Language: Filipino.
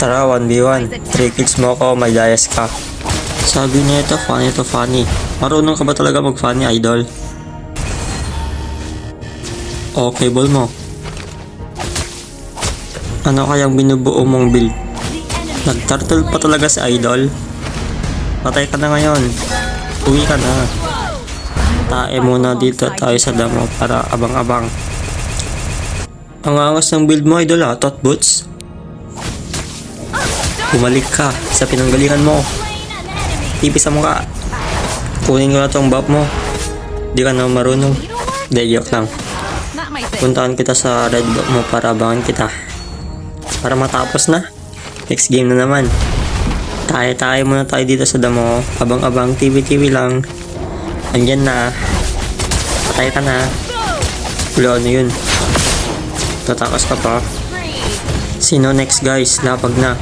Tara, 1v1. 3 kills mo ako, may dayas ka. Sabi niya ito, funny. Marunong ka ba talaga mag-funny, idol? Okay, ball mo. Ano kayang binubuo mong build? Nag-turtle pa talaga si idol? Patay ka na ngayon. Uwi ka na. Tae muna dito tayo sa damo para abang-abang. Ang angas ng build mo, idol ha, tot boots. Bumalik ka sa pinanggalingan mo. Tipis sa mukha. Kunin ko na tong buff mo. Di ka na marunong. Joke lang. Puntahan kita sa red buff mo para abangan kita. Para matapos na. Next game na naman. Tayo muna tayo dito sa damo. Abang-abang, TV lang. Andyan na. Patay ka na. Wala, ano yun? Tatakas ka pa. Sino next guys? Lapag na.